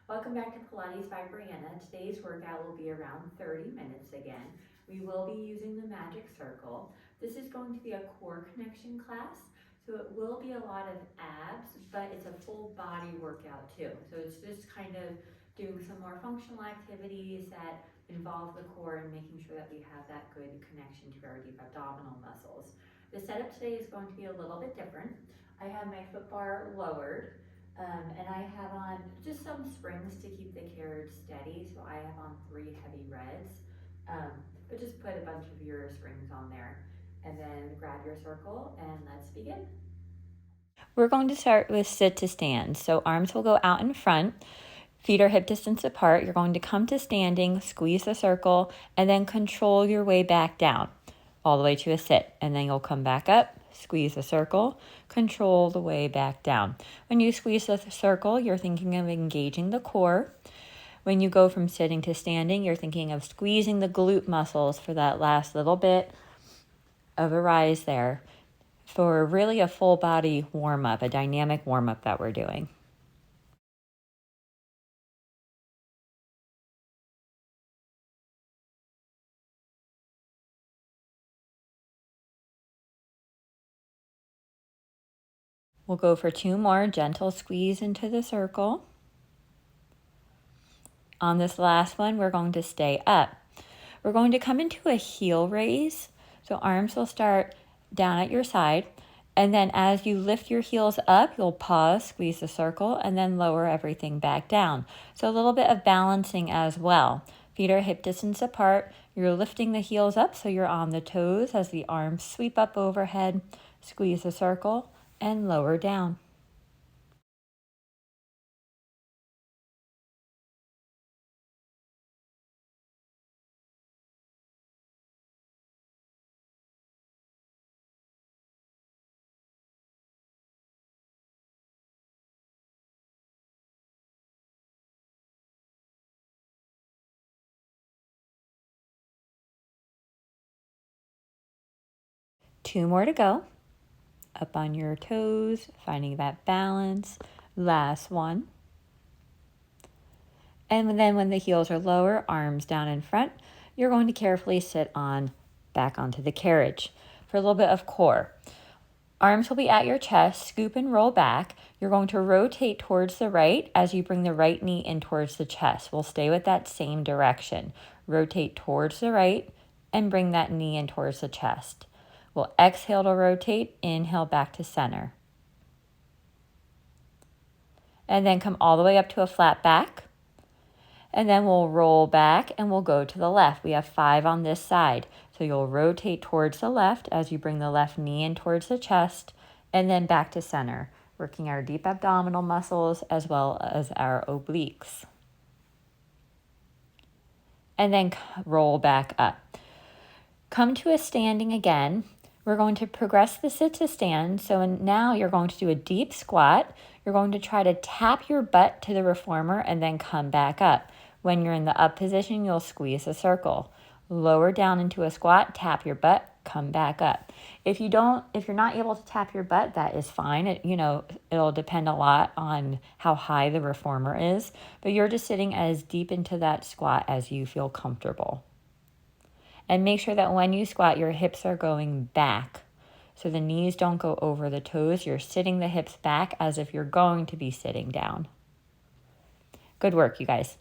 Welcome back to Pilates by Brianna. Today's workout will be around 30 minutes again. We will be using the magic circle. This is going to be a core connection class, so it will be a lot of abs, but it's a full body workout too. So it's just kind of doing some more functional activities that involve the core and making sure that we have that good connection to our deep abdominal muscles. The setup today is going to be a little bit different. I have my foot bar lowered. And I have on just some springs to keep the carriage steady. So I have on 3 heavy reds, but just put a bunch of your springs on there. And then grab your circle and let's begin. We're going to start with sit to stand. So arms will go out in front, feet are hip distance apart. You're going to come to standing, squeeze the circle, and then control your way back down all the way to a sit. And then you'll come back up, squeeze the circle, control the way back down. When you squeeze the circle, you're thinking of engaging the core. When you go from sitting to standing, you're thinking of squeezing the glute muscles for that last little bit of a rise there for really a full body warm up, a dynamic warm up that we're doing. We'll go for 2 more, gentle squeeze into the circle. On this last one, we're going to stay up. We're going to come into a heel raise. So arms will start down at your side. And then as you lift your heels up, you'll pause, squeeze the circle, and then lower everything back down. So a little bit of balancing as well. Feet are hip distance apart. You're lifting the heels up so you're on the toes as the arms sweep up overhead, squeeze the circle, and lower down. Two more to go. Up on your toes, finding that balance. Last one. And then when the heels are lower, arms down in front, you're going to carefully sit on back onto the carriage for a little bit of core. Arms will be at your chest, scoop and roll back. You're going to rotate towards the right as you bring the right knee in towards the chest. We'll stay with that same direction. Rotate towards the right and bring that knee in towards the chest. We'll exhale to rotate, inhale back to center. And then come all the way up to a flat back. And then we'll roll back and we'll go to the left. We have 5 on this side. So you'll rotate towards the left as you bring the left knee in towards the chest and then back to center, working our deep abdominal muscles as well as our obliques. And then roll back up. Come to a standing again. We're going to progress the sit to stand. So now you're going to do a deep squat. You're going to try to tap your butt to the reformer and then come back up. When you're in the up position, you'll squeeze a circle. Lower down into a squat, tap your butt, come back up. If you're not able to tap your butt, that is fine. It'll depend a lot on how high the reformer is, but you're just sitting as deep into that squat as you feel comfortable. And make sure that when you squat, your hips are going back. So the knees don't go over the toes. You're sitting the hips back as if you're going to be sitting down. Good work, you guys.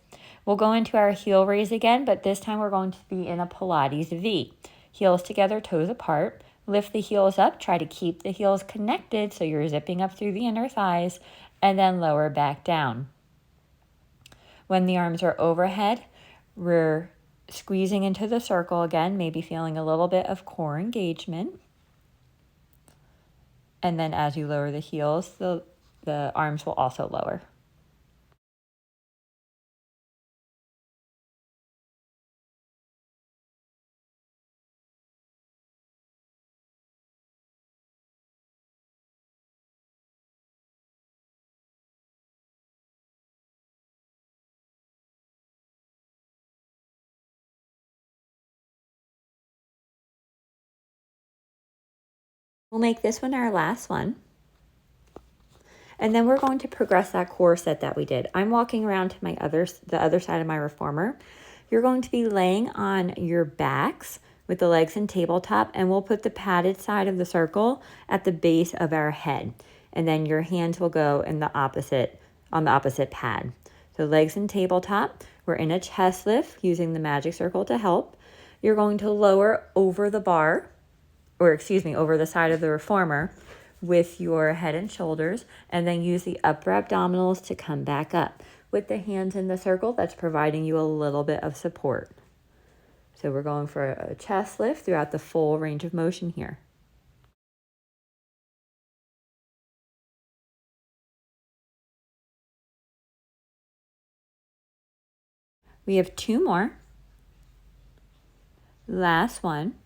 We'll go into our heel raise again, but this time we're going to be in a Pilates V. Heels together, toes apart. Lift the heels up. Try to keep the heels connected so you're zipping up through the inner thighs, and then lower back down. When the arms are overhead, we're squeezing into the circle again, maybe feeling a little bit of core engagement. And then as you lower the heels, the arms will also lower. We'll make this one our last one. And then we're going to progress that core set that we did. I'm walking around to the other side of my reformer. You're going to be laying on your backs with the legs in tabletop, and we'll put the padded side of the circle at the base of our head. And then your hands will go on the opposite pad. So legs in tabletop. We're in a chest lift using the magic circle to help. You're going to lower over the bar, over the side of the reformer with your head and shoulders, and then use the upper abdominals to come back up. With the hands in the circle, that's providing you a little bit of support. So we're going for a chest lift throughout the full range of motion here. We have 2 more. Last one.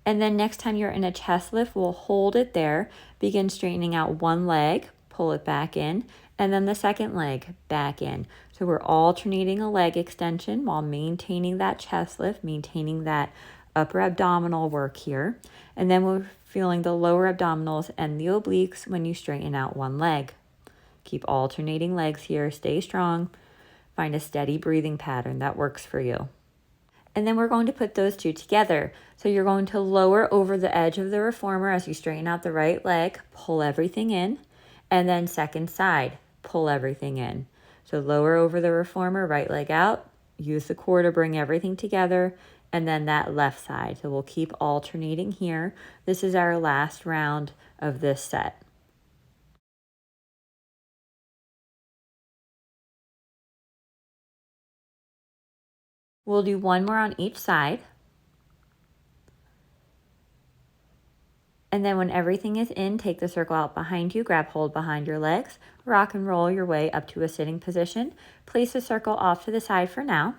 And then next time you're in a chest lift, we'll hold it there, begin straightening out one leg, pull it back in, and then the second leg back in. So we're alternating a leg extension while maintaining that chest lift, maintaining that upper abdominal work here. And then we're feeling the lower abdominals and the obliques when you straighten out one leg. Keep alternating legs here, stay strong, find a steady breathing pattern that works for you. And then we're going to put those two together. So you're going to lower over the edge of the reformer as you straighten out the right leg, pull everything in, and then second side, pull everything in. So lower over the reformer, right leg out, use the core to bring everything together, and then that left side. So we'll keep alternating here. This is our last round of this set. We'll do one more on each side. And then when everything is in, take the circle out behind you, grab hold behind your legs, rock and roll your way up to a sitting position. Place the circle off to the side for now.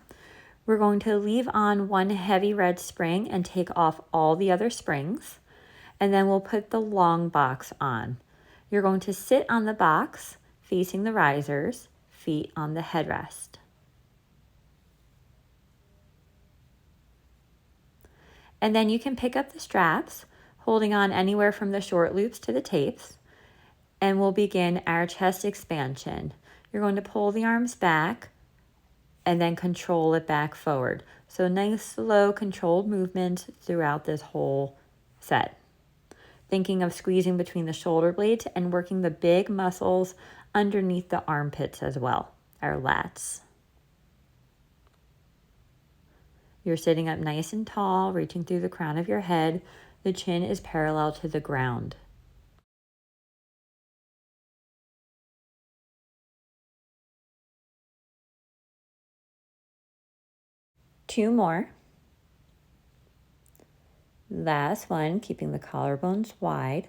We're going to leave on one heavy red spring and take off all the other springs. And then we'll put the long box on. You're going to sit on the box facing the risers, feet on the headrest. And then you can pick up the straps, holding on anywhere from the short loops to the tapes, and we'll begin our chest expansion. You're going to pull the arms back and then control it back forward. So nice, slow, controlled movement throughout this whole set. Thinking of squeezing between the shoulder blades and working the big muscles underneath the armpits as well, our lats. You're sitting up nice and tall, reaching through the crown of your head. The chin is parallel to the ground. Two more. Last one, keeping the collarbones wide.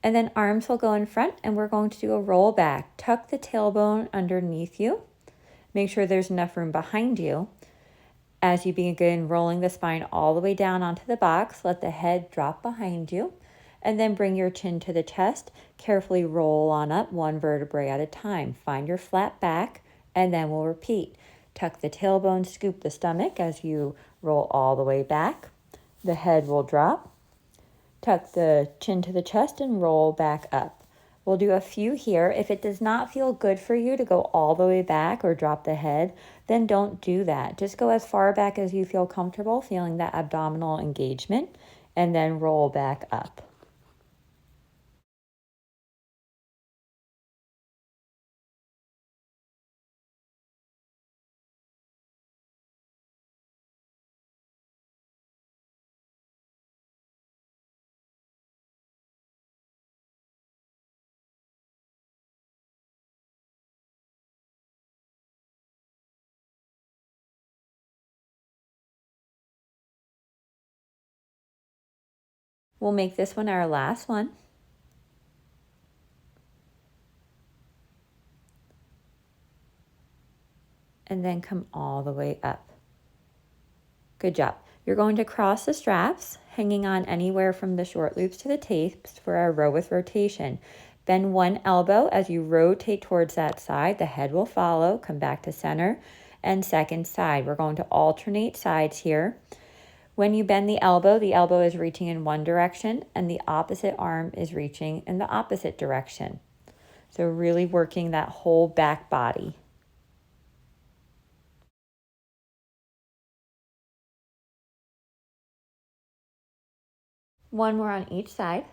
And then arms will go in front, and we're going to do a roll back. Tuck the tailbone underneath you. Make sure there's enough room behind you. As you begin rolling the spine all the way down onto the box, let the head drop behind you, and then bring your chin to the chest. Carefully roll on up one vertebrae at a time. Find your flat back, and then we'll repeat. Tuck the tailbone, scoop the stomach as you roll all the way back. The head will drop. Tuck the chin to the chest and roll back up. We'll do a few here. If it does not feel good for you to go all the way back or drop the head, then don't do that. Just go as far back as you feel comfortable, feeling that abdominal engagement, and then roll back up. We'll make this one our last one. And then come all the way up. Good job. You're going to cross the straps, hanging on anywhere from the short loops to the tapes for our row with rotation. Bend one elbow as you rotate towards that side. The head will follow. Come back to center and second side. We're going to alternate sides here. When you bend the elbow is reaching in one direction and the opposite arm is reaching in the opposite direction. So really working that whole back body. One more on each side.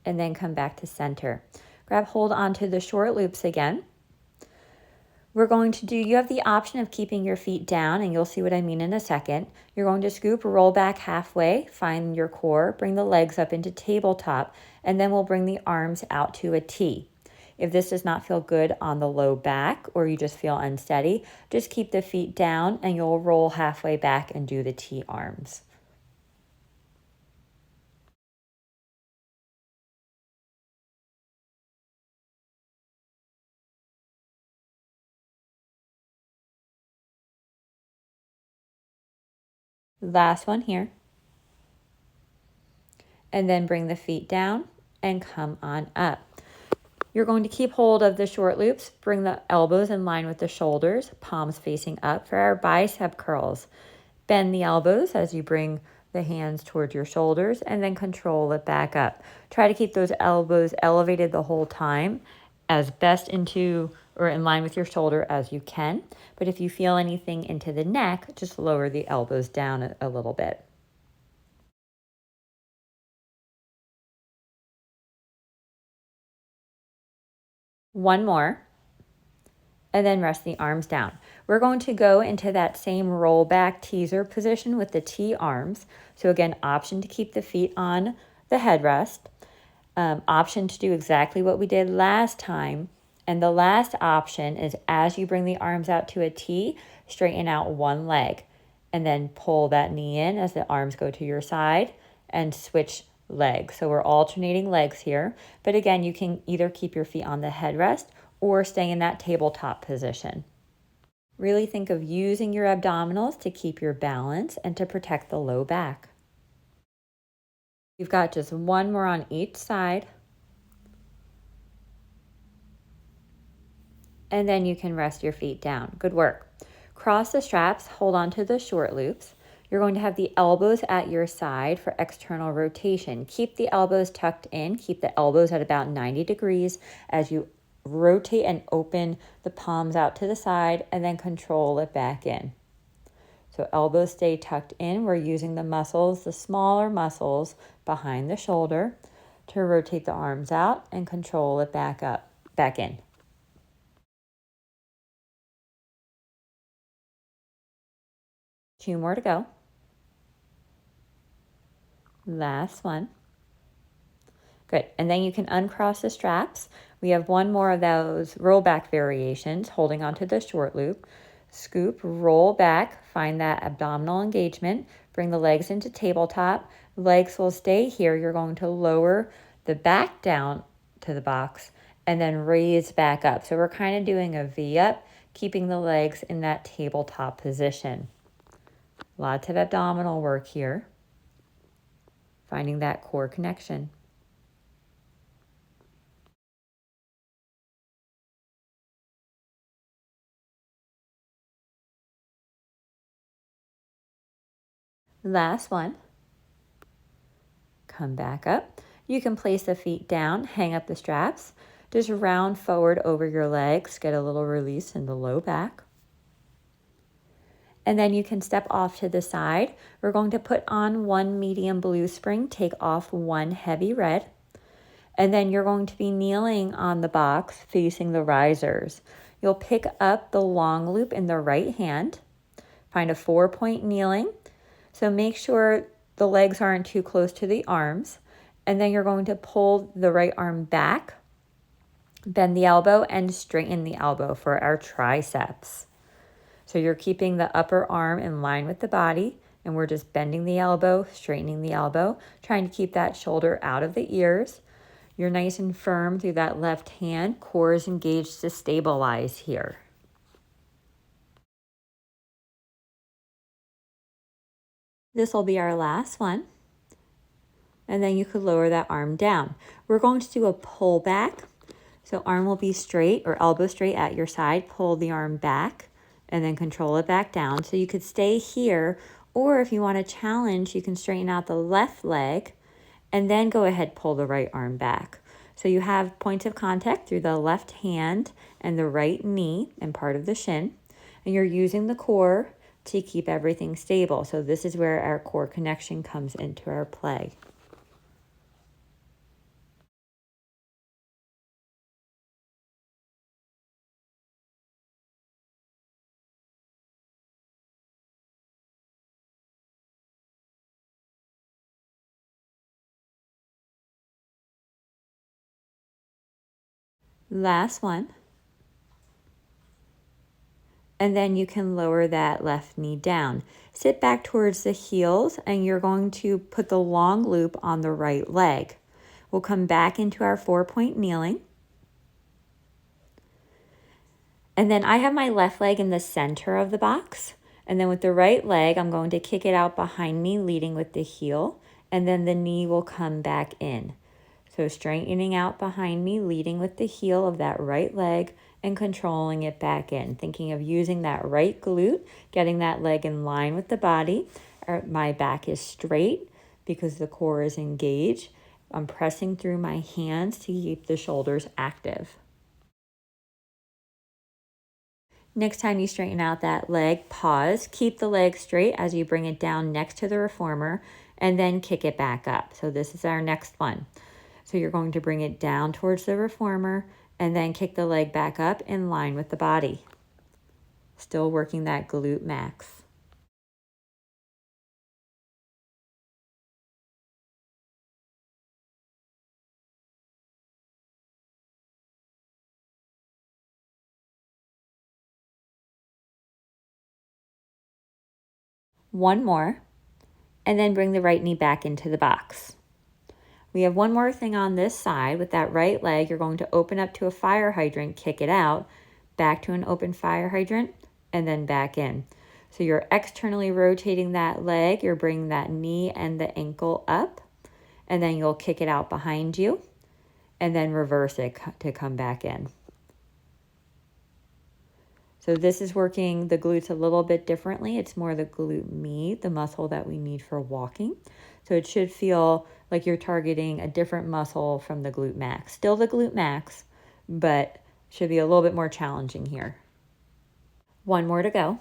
And then come back to center. Grab hold onto the short loops again. We're going to do, you have the option of keeping your feet down, and you'll see what I mean in a second. You're going to scoop, roll back halfway, find your core, bring the legs up into tabletop, and then we'll bring the arms out to a T. If this does not feel good on the low back or you just feel unsteady, just keep the feet down and you'll roll halfway back and do the T arms. Last one here. And then bring the feet down and come on up. You're going to keep hold of the short loops, bring the elbows in line with the shoulders, palms facing up for our bicep curls. Bend the elbows as you bring the hands towards your shoulders and then control it back up. Try to keep those elbows elevated the whole time as best into or in line with your shoulder as you can. But if you feel anything into the neck, just lower the elbows down a little bit. One more, and then rest the arms down. We're going to go into that same roll back teaser position with the T arms. So again, option to keep the feet on the headrest, option to do exactly what we did last time. And the last option is as you bring the arms out to a T, straighten out one leg and then pull that knee in as the arms go to your side and switch legs. So we're alternating legs here. But again, you can either keep your feet on the headrest or stay in that tabletop position. Really think of using your abdominals to keep your balance and to protect the low back. You've got just one more on each side. And then you can rest your feet down. Good work. Cross the straps, hold on to the short loops. You're going to have the elbows at your side for external rotation. Keep the elbows tucked in. Keep the elbows at about 90 degrees as you rotate and open the palms out to the side and then control it back in. So elbows stay tucked in. We're using the muscles, the smaller muscles behind the shoulder to rotate the arms out and control it back in. Two more to go. Last one. Good. And then you can uncross the straps. We have one more of those roll back variations, holding onto the short loop. Scoop, roll back, find that abdominal engagement, bring the legs into tabletop. Legs will stay here. You're going to lower the back down to the box and then raise back up. So we're kind of doing a V up, keeping the legs in that tabletop position. Lots of abdominal work here. Finding that core connection. Last one. Come back up. You can place the feet down, hang up the straps. Just round forward over your legs, get a little release in the low back. And then you can step off to the side. We're going to put on one medium blue spring, take off one heavy red. And then you're going to be kneeling on the box facing the risers. You'll pick up the long loop in the right hand. Find a 4-point kneeling. So make sure the legs aren't too close to the arms. And then you're going to pull the right arm back, bend the elbow, and straighten the elbow for our triceps. So you're keeping the upper arm in line with the body, and we're just bending the elbow, straightening the elbow, trying to keep that shoulder out of the ears. You're nice and firm through that left hand. Core is engaged to stabilize here. This will be our last one. And then you could lower that arm down. We're going to do a pull back. So arm will be straight or elbow straight at your side. Pull the arm back and then control it back down. So you could stay here, or if you want to challenge, you can straighten out the left leg and then go ahead, pull the right arm back. So you have points of contact through the left hand and the right knee and part of the shin, and you're using the core to keep everything stable. So this is where our core connection comes into our play. Last one. And then you can lower that left knee down. Sit back towards the heels, and you're going to put the long loop on the right leg. We'll come back into our 4-point kneeling. And then I have my left leg in the center of the box. And then with the right leg, I'm going to kick it out behind me, leading with the heel. And then the knee will come back in. So straightening out behind me, leading with the heel of that right leg and controlling it back in. Thinking of using that right glute, getting that leg in line with the body. My back is straight because the core is engaged. I'm pressing through my hands to keep the shoulders active. Next time you straighten out that leg, pause. Keep the leg straight as you bring it down next to the reformer and then kick it back up. So this is our next one. So you're going to bring it down towards the reformer and then kick the leg back up in line with the body. Still working that glute max. One more, and then bring the right knee back into the box. We have one more thing on this side. With that right leg, you're going to open up to a fire hydrant, kick it out, back to an open fire hydrant, and then back in. So you're externally rotating that leg, you're bringing that knee and the ankle up, and then you'll kick it out behind you, and then reverse it to come back in. So this is working the glutes a little bit differently. It's more the glute med, the muscle that we need for walking. So it should feel like you're targeting a different muscle from the glute max. Still the glute max, but should be a little bit more challenging here. One more to go.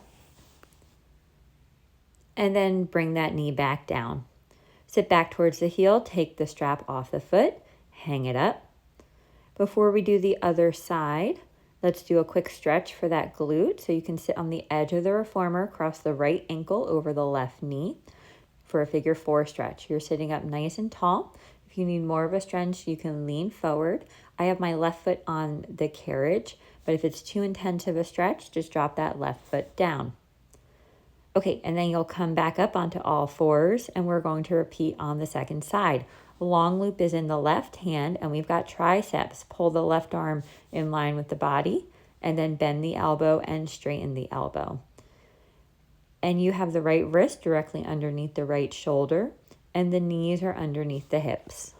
And then bring that knee back down. Sit back towards the heel, take the strap off the foot, hang it up. Before we do the other side, let's do a quick stretch for that glute. So you can sit on the edge of the reformer, cross the right ankle over the left knee for a figure 4 stretch. You're sitting up nice and tall. If you need more of a stretch, you can lean forward. I have my left foot on the carriage, but if it's too intense of a stretch, just drop that left foot down. Okay, and then you'll come back up onto all fours, and we're going to repeat on the second side. Long loop is in the left hand, and we've got triceps. Pull the left arm in line with the body, and then bend the elbow and straighten the elbow. And you have the right wrist directly underneath the right shoulder, and the knees are underneath the hips.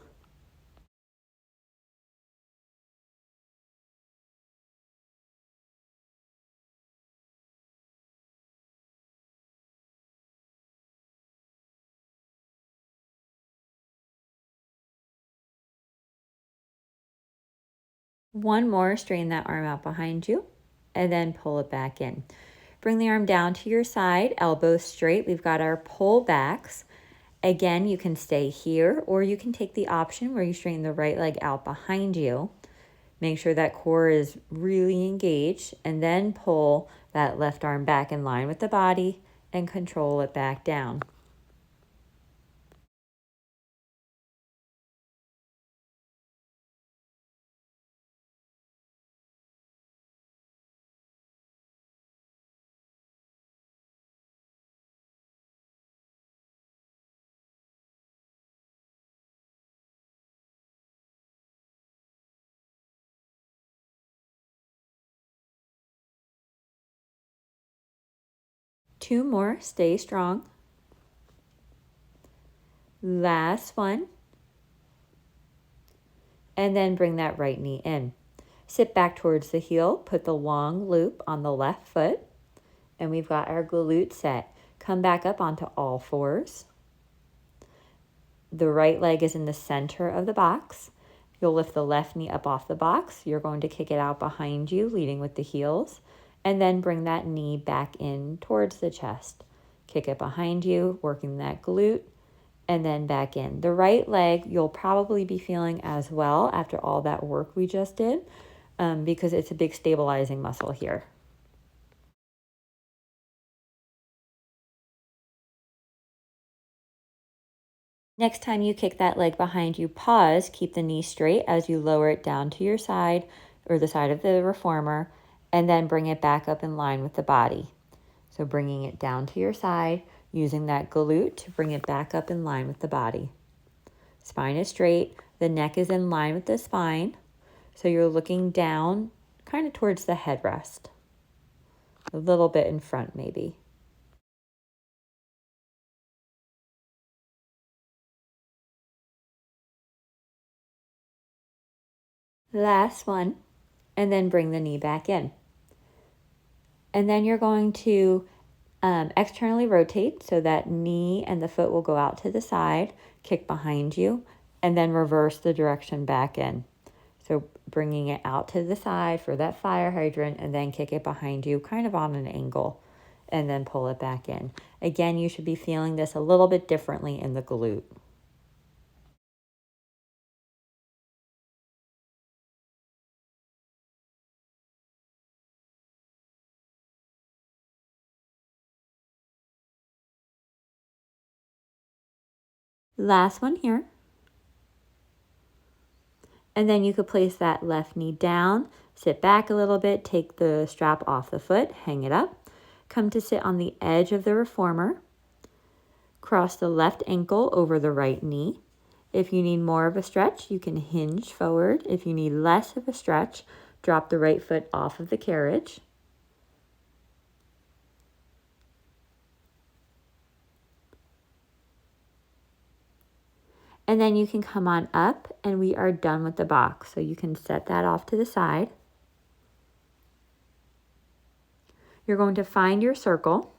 One more, straighten that arm out behind you, and then pull it back in. Bring the arm down to your side, elbows straight. We've got our pull backs. Again, you can stay here, or you can take the option where you straighten the right leg out behind you. Make sure that core is really engaged, and then pull that left arm back in line with the body and control it back down. Two more, stay strong. Last one. And then bring that right knee in. Sit back towards the heel, put the long loop on the left foot, and we've got our glute set. Come back up onto all fours. The right leg is in the center of the box. You'll lift the left knee up off the box. You're going to kick it out behind you, leading with the heels, and then bring that knee back in towards the chest. Kick it behind you, working that glute, and then back in. The right leg you'll probably be feeling as well after all that work we just did, because it's a big stabilizing muscle here. Next time you kick that leg behind you, pause, keep the knee straight as you lower it down to your side or the side of the reformer, and then bring it back up in line with the body. So bringing it down to your side, using that glute to bring it back up in line with the body. Spine is straight, the neck is in line with the spine, so you're looking down kind of towards the headrest, a little bit in front maybe. Last one, and then bring the knee back in. And then you're going to externally rotate so that knee and the foot will go out to the side, kick behind you, and then reverse the direction back in. So bringing it out to the side for that fire hydrant, and then kick it behind you kind of on an angle, and then pull it back in. Again, you should be feeling this a little bit differently in the glute. Last one here. And then you could place that left knee down, sit back a little bit, take the strap off the foot, hang it up, come to sit on the edge of the reformer, cross the left ankle over the right knee. If you need more of a stretch, you can hinge forward. If you need less of a stretch, drop the right foot off of the carriage. And then you can come on up and we are done with the box. So you can set that off to the side. You're going to find your circle.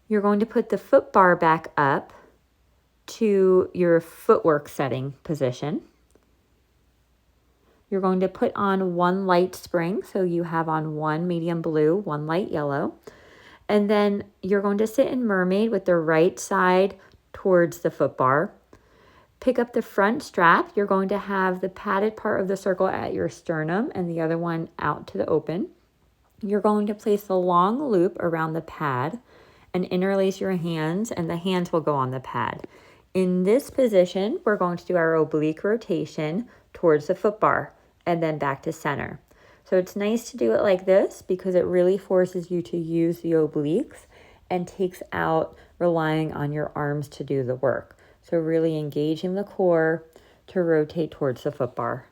You're going to put the foot bar back up to your footwork setting position. You're going to put on one light spring. So you have on one medium blue, one light yellow. And then you're going to sit in mermaid with the right side towards the foot bar. Pick up the front strap. You're going to have the padded part of the circle at your sternum and the other one out to the open. You're going to place the long loop around the pad and interlace your hands, and the hands will go on the pad. In this position, we're going to do our oblique rotation towards the foot bar and then back to center. So it's nice to do it like this because it really forces you to use the obliques and takes out relying on your arms to do the work. So really engaging the core to rotate towards the foot bar.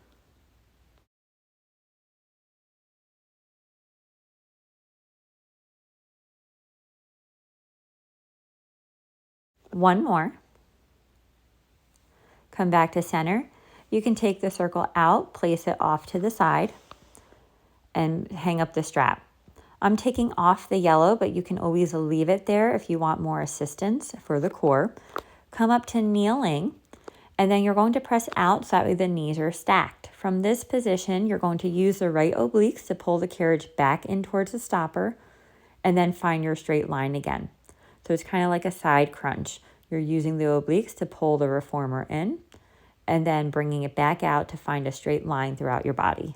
One more. Come back to center. You can take the circle out, place it off to the side, and hang up the strap. I'm taking off the yellow, but you can always leave it there if you want more assistance for the core. Come up to kneeling, and then you're going to press out so that way the knees are stacked. From this position, you're going to use the right obliques to pull the carriage back in towards the stopper, and then find your straight line again. So it's kind of like a side crunch. You're using the obliques to pull the reformer in, and then bringing it back out to find a straight line throughout your body.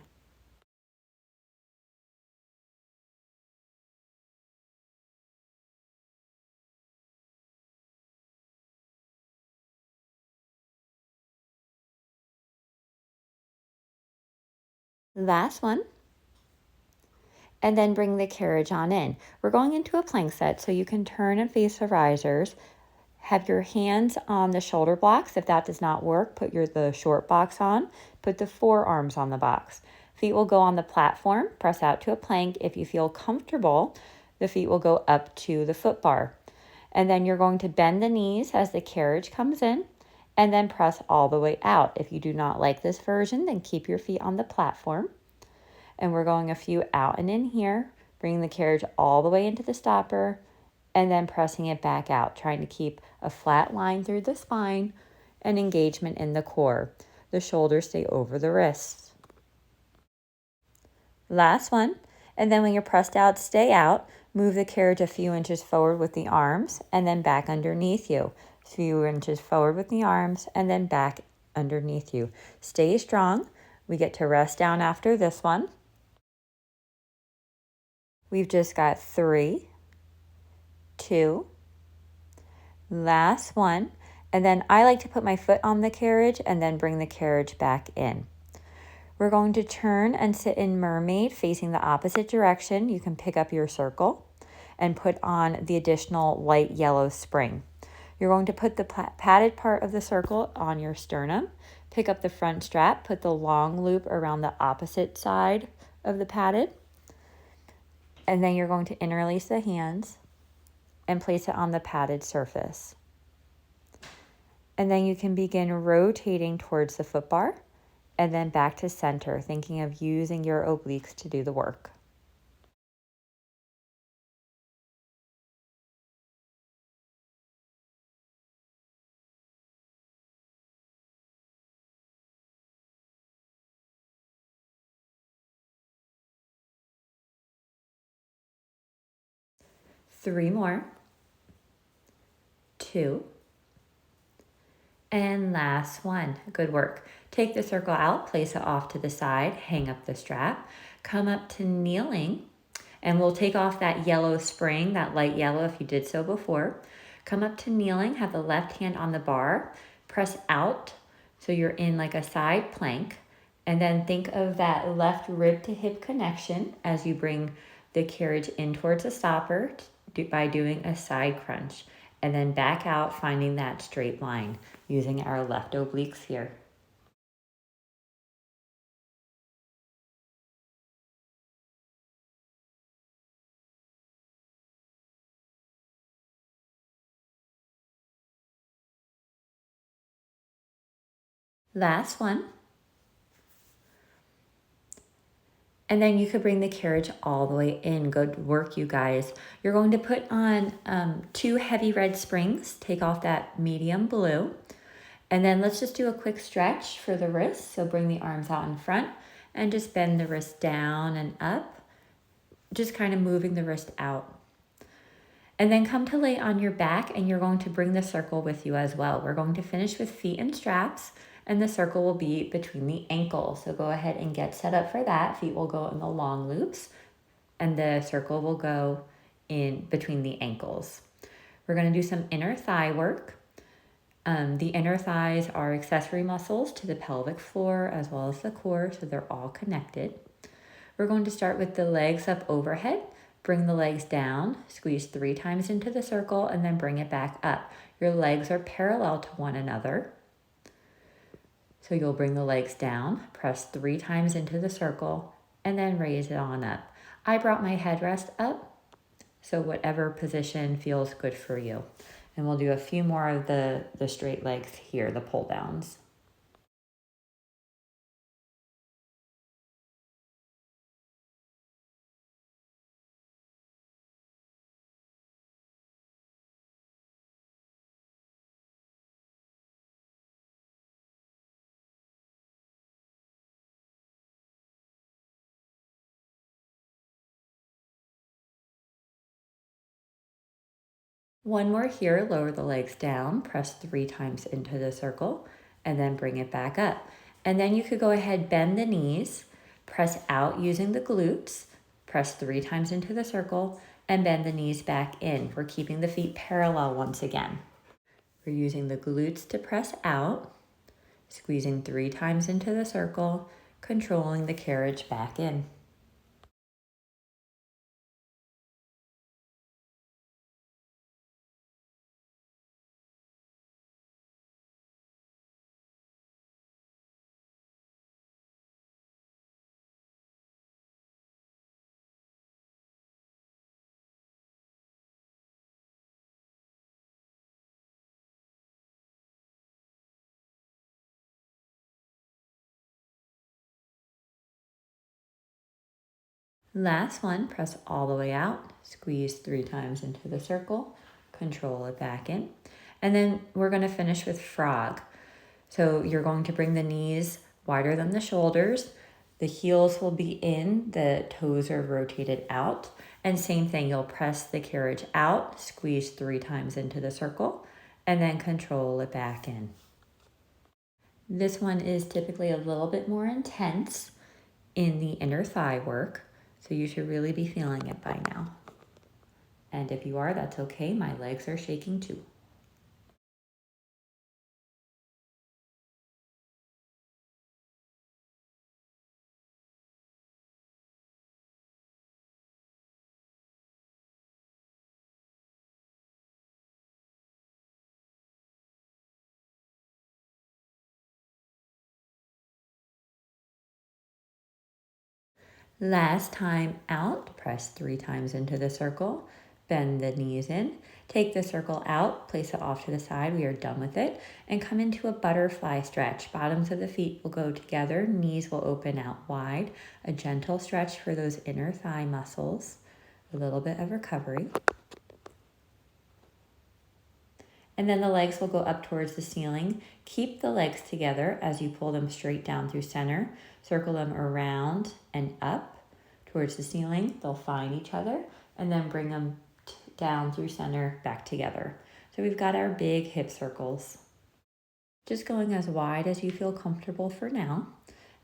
Last one. And then bring the carriage on in. We're going into a plank set, so you can turn and face the risers. Have your hands on the shoulder blocks. If that does not work, put the short box on. Put the forearms on the box. Feet will go on the platform. Press out to a plank. If you feel comfortable, the feet will go up to the foot bar. And then you're going to bend the knees as the carriage comes in, and then press all the way out. If you do not like this version, then keep your feet on the platform. And we're going a few out and in here, bringing the carriage all the way into the stopper, and then pressing it back out, trying to keep a flat line through the spine and engagement in the core. The shoulders stay over the wrists. Last one. And then when you're pressed out, stay out. Move the carriage a few inches forward with the arms and then back underneath you. A few inches forward with the arms and then back underneath you. Stay strong. We get to rest down after this one. We've just got 3, 2, last one. And then I like to put my foot on the carriage and then bring the carriage back in. We're going to turn and sit in mermaid facing the opposite direction. You can pick up your circle and put on the additional light yellow spring. You're going to put the padded part of the circle on your sternum, pick up the front strap, put the long loop around the opposite side of the padded, and then you're going to interlace the hands and place it on the padded surface. And then you can begin rotating towards the foot bar and then back to center, thinking of using your obliques to do the work. Three more. 2. And last one. Good work. Take the circle out, place it off to the side, hang up the strap, come up to kneeling, and we'll take off that yellow spring, that light yellow if you did so before. Come up to kneeling, have the left hand on the bar, press out so you're in like a side plank, and then think of that left rib to hip connection as you bring the carriage in towards the stopper by doing a side crunch, and then back out, finding that straight line using our left obliques here. Last one. And then you could bring the carriage all the way in. Good work, you guys. You're going to put on 2 heavy red springs. Take off that medium blue. And then let's just do a quick stretch for the wrists. So bring the arms out in front and just bend the wrist down and up. Just kind of moving the wrist out. And then come to lay on your back, and you're going to bring the circle with you as well. We're going to finish with feet and straps, and the circle will be between the ankles. So go ahead and get set up for that. Feet will go in the long loops, and the circle will go in between the ankles. We're going to do some inner thigh work. The inner thighs are accessory muscles to the pelvic floor as well as the core, so they're all connected. We're going to start with the legs up overhead. Bring the legs down, squeeze 3 times into the circle, and then bring it back up. Your legs are parallel to one another. So you'll bring the legs down, press 3 times into the circle, and then raise it on up. I brought my headrest up, so whatever position feels good for you. And we'll do a few more of the straight legs here, the pull downs. One more here, lower the legs down, press 3 times into the circle, and then bring it back up. And then you could go ahead, bend the knees, press out using the glutes, press 3 times into the circle, and bend the knees back in. We're keeping the feet parallel once again. We're using the glutes to press out, squeezing 3 times into the circle, controlling the carriage back in. Last one, press all the way out, squeeze 3 times into the circle, control it back in. And then we're going to finish with frog. So you're going to bring the knees wider than the shoulders. The heels will be in, the toes are rotated out. And same thing, you'll press the carriage out, squeeze 3 times into the circle, and then control it back in. This one is typically a little bit more intense in the inner thigh work, so you should really be feeling it by now. And if you are, that's okay. My legs are shaking too. Last time out, press 3 times into the circle, bend the knees in, take the circle out, place it off to the side, we are done with it, and come into a butterfly stretch. Bottoms of the feet will go together, knees will open out wide, a gentle stretch for those inner thigh muscles, a little bit of recovery. And then the legs will go up towards the ceiling. Keep the legs together as you pull them straight down through center. Circle them around and up towards the ceiling. They'll find each other and then bring them down through center back together. So we've got our big hip circles. Just going as wide as you feel comfortable for now.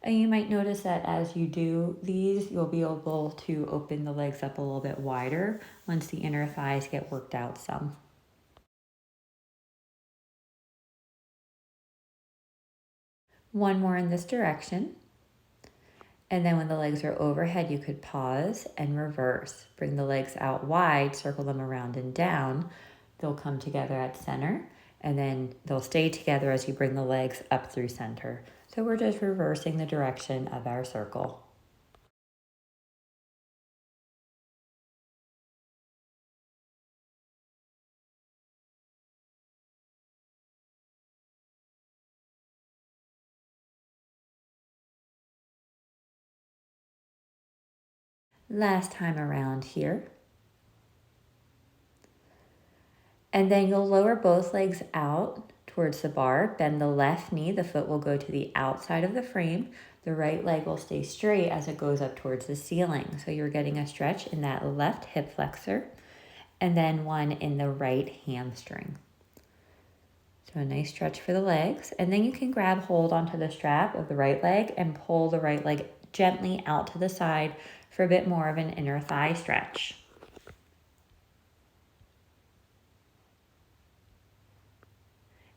And you might notice that as you do these, you'll be able to open the legs up a little bit wider once the inner thighs get worked out some. One more in this direction. And then when the legs are overhead, you could pause and reverse. Bring the legs out wide, circle them around and down. They'll come together at center, and then they'll stay together as you bring the legs up through center. So we're just reversing the direction of our circle. Last time around here. And then you'll lower both legs out towards the bar. Bend the left knee. The foot will go to the outside of the frame. The right leg will stay straight as it goes up towards the ceiling. So you're getting a stretch in that left hip flexor and then one in the right hamstring. So a nice stretch for the legs. And then you can grab hold onto the strap of the right leg and pull the right leg gently out to the side for a bit more of an inner thigh stretch.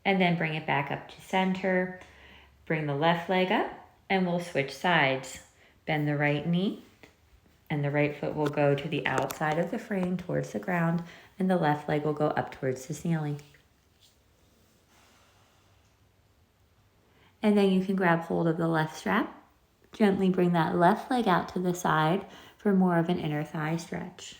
And then bring it back up to center. Bring the left leg up and we'll switch sides. Bend the right knee and the right foot will go to the outside of the frame towards the ground and the left leg will go up towards the ceiling. And then you can grab hold of the left strap. Gently bring that left leg out to the side for more of an inner thigh stretch.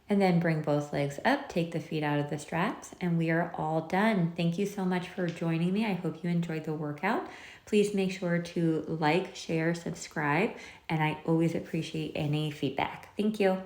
And then bring both legs up, take the feet out of the straps, and we are all done. Thank you so much for joining me. I hope you enjoyed the workout. Please make sure to like, share, subscribe, and I always appreciate any feedback. Thank you.